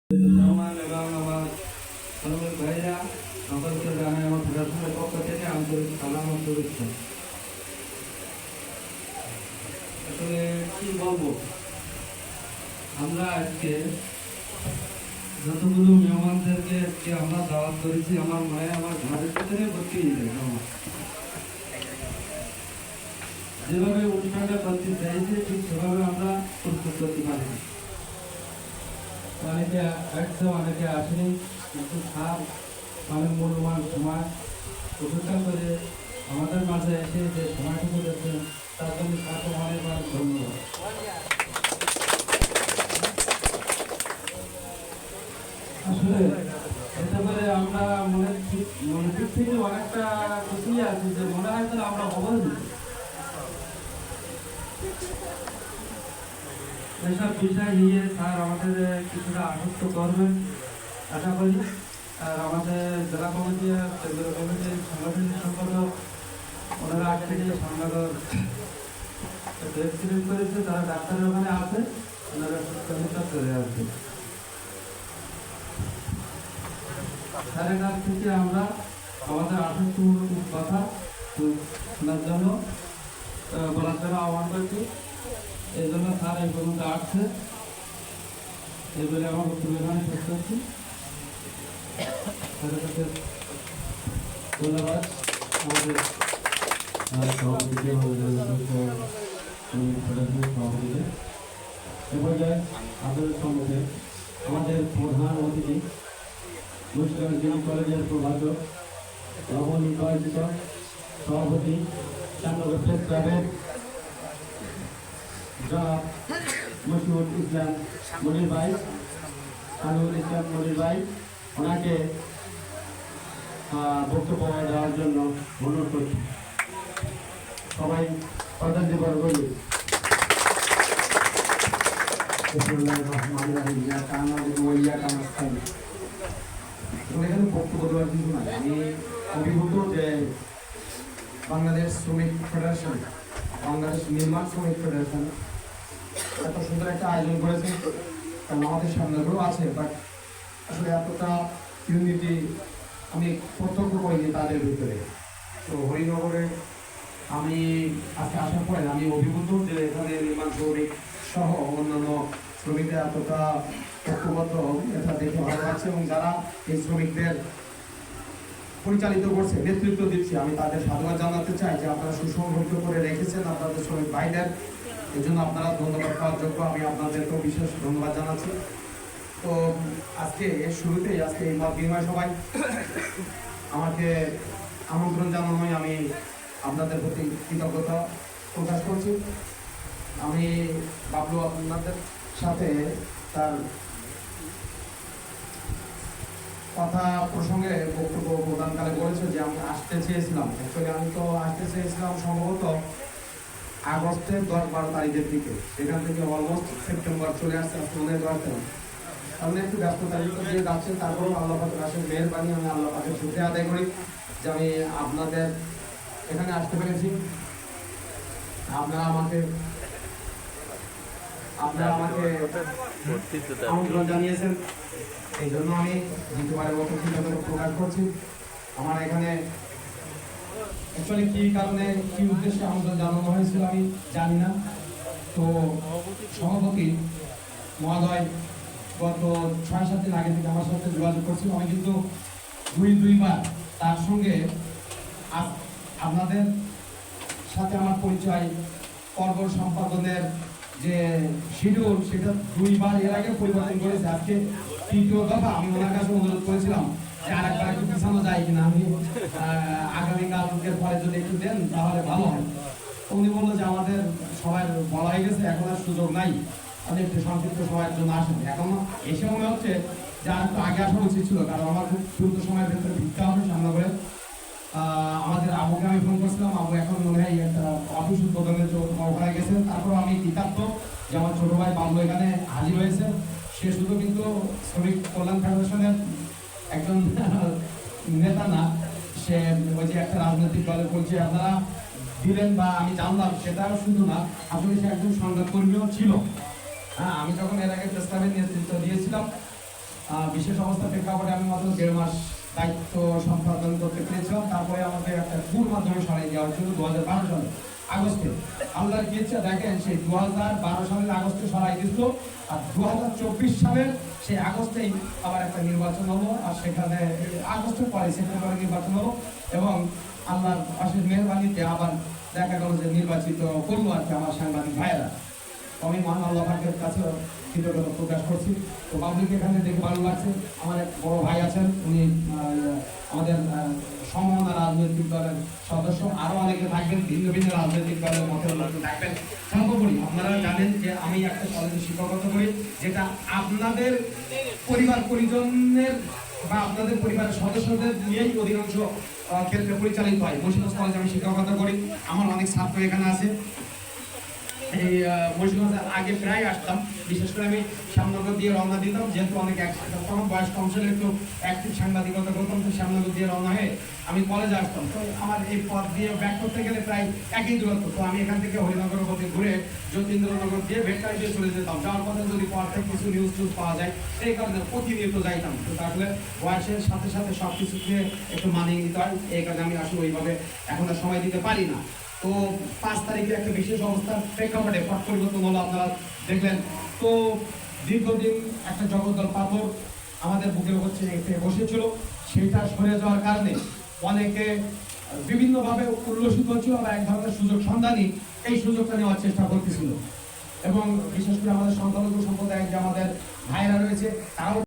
রহমান এবং আমার শ্রমিক ভাইরা সকলকে জানাই আমার ফেডারেশনের পক্ষ থেকে আন্তরিক সালাম ও শুভেচ্ছা। আসলে কি বলবো, আমরা আজকে যতগুলো মেহমানদেরকে আজকে আমরা দাওয়াত করেছি, আমার মায়ে আমার ঘরের ভিতরে ভর্তি হয়ে যায়। যেভাবে অনুষ্ঠানটা করতে চাইছে ঠিক সেভাবে আমরা প্রস্তুত করতে পারি। অনেকে আসছে, অনেকে আসেনি, কিন্তু স্যার অনেক মূল্যবান সময় উপেক্ষা করে আমাদের মাঝে এসে যে সময়টুকু দেখছেন তার জন্য স্যারকে অনেক অনেক ধন্যবাদ। আসলে এতে করে আমরা মনে দিক থেকে অনেকটা খুশি আছি যে মনে হয় যে আমরা খবর দিচ্ছি এসব বিষয় নিয়ে। স্যার আমাদের কিছুটা আশ্বস্ত করবেন আশা করি। আর আমাদের জেলা কমিটি আর কেন্দ্রীয় কমিটির সাংগঠনিক সম্পাদক ওনারা আগে থেকে সাংবাদক এক্সিডেন্ট করেছে, তারা ডাক্তারের ওখানে আছে, ওনারা সুস্থতা চলে আসবে। স্যারের কাছ থেকে আমরা আমাদের আশ্বস্তমূলক কথা শোনার জন্য বলার জন্য আহ্বান করছি। এই জন্য স্যার এই পর্যন্ত আসছে, এই বলে আমার বক্তব্য এখানে শেষ করছি। ধন্যবাদ আমাদের সভাপতিকে সভাপতিকে। এ পর্যায়ে আপনাদের সম্মুখে আমাদের প্রধান অতিথি মুন্সিগঞ্জ কলেজের প্রভাষক নবনির্বাচিত সভাপতি চান্নগর প্রেস ক্লাবের জনাব মশিউল ইসলাম মনির ভাই, আনুল ইসলাম মনির ভাই, ওনাকে বক্তব্য দেওয়ার জন্য অনুরোধ করছি। সবাই প্রধান দিবস বলি। এখানে বক্তব্য দেওয়ার কিছু নাই। আমি অভিভূত যে বাংলাদেশ শ্রমিক ফেডারেশন, বাংলাদেশ নির্মাণ শ্রমিক ফেডারেশন এত সুন্দর একটা আয়োজন করেছে। কারণ আমাদের সামনেগুলো আছে, বাট আসলে এতটা ইউনিটি আমি প্রত্যক্ষ করিনি তাদের ভিতরে। তো হরিনগরে আমি আজকে আসার পরে আমি অভিভূত যে এখানে নির্মাণ শ্রমিক সহ অন্যান্য শ্রমিকরা এতটা ঐক্যবদ্ধ, এটা দেখে ভালো লাগছে। এবং যারা এই শ্রমিকদের পরিচালিত করছে, নেতৃত্ব দিচ্ছে, আমি তাদের সাধুবাদ জানাতে চাই যে আপনারা সুসংগঠিত করে রেখেছেন আপনাদের শ্রমিক ভাইদের। এই জন্য আপনারা ধন্যবাদ পাওয়ার যোগ্য। আমি আপনাদেরকেও বিশেষ ধন্যবাদ জানাচ্ছি। তো আজকে এর শুরুতেই আজকে এই মত বিনিময় সভায় আমাকে আমন্ত্রণ জানানোয় আমি আপনাদের প্রতি কৃতজ্ঞতা প্রকাশ করছি। আমি বাবলু আপনাদের সাথে তার কথা প্রসঙ্গে বক্তব্য প্রদানকালে বলেছে যে আমি আসতে চেয়েছিলাম। অ্যাকচুয়ালি আমি তো আসতে চেয়েছিলাম সম্ভবত আগস্টের 10-12 তারিখের দিকে, সেখান থেকে অলমোস্ট সেপ্টেম্বর চলে আসছে। আজকে মনে করছিলাম আমি একটু ব্যস্ততার ভিতর দিয়ে যাচ্ছেন, তারপরেও আল্লাহ পাকের আসলে মেহেরবানি, আমি আল্লাহ পাকের শুকরিয়া আদায় করি যে আমি আপনাদের এখানে আসতে পেরেছি। আপনারা আমাকে আমন্ত্রণ জানিয়েছেন, এই জন্য আমি দ্বিতীয়বারের মতো কৃতজ্ঞতা প্রকাশ করছি। আমার এখানে অ্যাকচুয়ালি কি কারণে কি উদ্দেশ্যে আমন্ত্রণ জানানো হয়েছিল আমি জানি না। তো সভাপতি মহোদয় গত 6-7 দিন আগে থেকে আমার সাথে যোগাযোগ করছিল। আমি কিন্তু দুইবার তার সঙ্গে আপনাদের সাথে আমার পরিচয় পর্ব সম্পাদনের যে শিডিউল, সেটা 2বার এর আগে পরিবর্তন করেছে। আজকে 3য় দফা আমি ওনার কাছে অনুরোধ করেছিলাম যে আরেকবার একটু পিছানো যায় কিনা, আমি আগামীকালকের পরে যদি একটু দেন তাহলে ভালো হয়। উনি বললো যে আমাদের সবাই বলা হয়ে গেছে, এখন আর সুযোগ নাই, আমি একটু সংক্ষিপ্ত সময়ের জন্য আসেন। এখন এসে মনে হচ্ছে যে আর একটু আগে আসা উচিত ছিল, কারণ আমার খুব দ্রুত সময়ের ভেতরে ভিক্ষা হবে সামনে করে। আমাদের আবুকে আমি ফোন করছিলাম, আবু এখন মনে হয় একটা অফিস উদ্বোধনের জন্য ওখানে গেছেন। তারপর আমি কৃতার্থ যে আমার ছোট ভাই বাবলু এখানে হাজির হয়েছে। সে শুধু কিন্তু শ্রমিক কল্যাণ ফেডারেশনের একজন নেতা না, সে ওই যে একটা রাজনৈতিক দলের পরিচয় আপনারা দিলেন বা আমি জানলাম, সেটাও শুধু না, আসলে সে একজন সংবাদ কর্মীও ছিল। হ্যাঁ, আমি যখন এর আগে প্রেস ক্লাবের নেতৃত্ব দিয়েছিলাম বিশেষ অবস্থা প্রেক্ষাপটে আমি মাত্র 1.5 মাস দায়িত্ব সম্পাদন করতে পেরেছিলাম। তারপরে আমাকে একটা ট্যুর মাধ্যমে সরাই দেওয়া হয়েছিল 2012 সালে আগস্টে। আল্লাহর কি ইচ্ছা দেখেন, সেই 2012 সালের আগস্টে সরাই দিত, আর 2024 সালের সেই আগস্টেই আবার একটা নির্বাচন হলো, আর সেখানে আগস্টের পরে সেপ্টেম্বরে নির্বাচন হলো, এবং আল্লাহর অশেষ মেহরবানিতে আবার দেখা গেল যে নির্বাচিত করলো আর কি আমার সাংবাদিক ভাইয়েরা। আমি মহান আল্লাহ পাকের কাছে কৃতজ্ঞতা প্রকাশ করছি। তো পাবলিক এখানে দেখে ভালো লাগছে। আমার এক বড় ভাই আছেন, উনি আমাদের সমমনা রাজনৈতিক দলের সদস্য, আরো অনেকে থাকবেন ভিন্ন ভিন্ন রাজনৈতিক দলের মতের লোক থাকবেন। সর্বোপরি আপনারা জানেন যে আমি একটা কলেজে শিক্ষকতা করি, যেটা আপনাদের পরিবার পরিজনের বা আপনাদের পরিবারের সদস্যদের নিয়েই অধিকাংশ ক্ষেত্রে পরিচালিত হয়। মুন্সিগঞ্জ কলেজে আমি শিক্ষকতা করি, আমার অনেক ছাত্র এখানে আছে। এই মুন্সিগঞ্জের আগে প্রায় আসতাম, বিশেষ করে আমি শ্যামনগর দিয়ে রওনা দিতাম, যেহেতু অনেক তখন বয়স কম ছিল, একটু অ্যাক্টিভ সাংবাদিকতা করতাম, তো শ্যামনগর দিয়ে রওনা হয়ে আমি কলেজে আসতাম। তো আমার এই পথ দিয়ে ব্যাক করতে গেলে প্রায় একই দূরত্ব। তো আমি এখান থেকে হরিনগরের পথে ঘুরে যতীন্দ্রনগর দিয়ে ভেটকারি দিয়ে চলে যেতাম। যাওয়ার পথে যদি পথ থেকে কিছু নিউজ টিউজ পাওয়া যায়, এই কারণে প্রতিনিয়ত যাইতাম। তো তাহলে বয়সের সাথে সাথে সব কিছুকে একটু মানিয়ে নিতে হয়, এই কারণে আমি আসলে ওইভাবে এখন আর সময় দিতে পারি না। তো 5 তারিখে একটা বিশেষ অবস্থার প্রেক্ষাপটে পট পরিবর্তন হলো, আপনারা দেখলেন। তো দীর্ঘদিন একটা জগদ্দল পাথর আমাদের বুকের উপর বসেছিল, সেটা সরে যাওয়ার কারণে অনেকে বিভিন্নভাবে উল্লসিত হচ্ছিল, বা এক ধরনের সুযোগ সন্ধানী এই সুযোগটা নেওয়ার চেষ্টা করতেছিল। এবং বিশেষ করে আমাদের সংখ্যালঘু সম্প্রদায়ের যে আমাদের ভাইরা রয়েছে, তারাও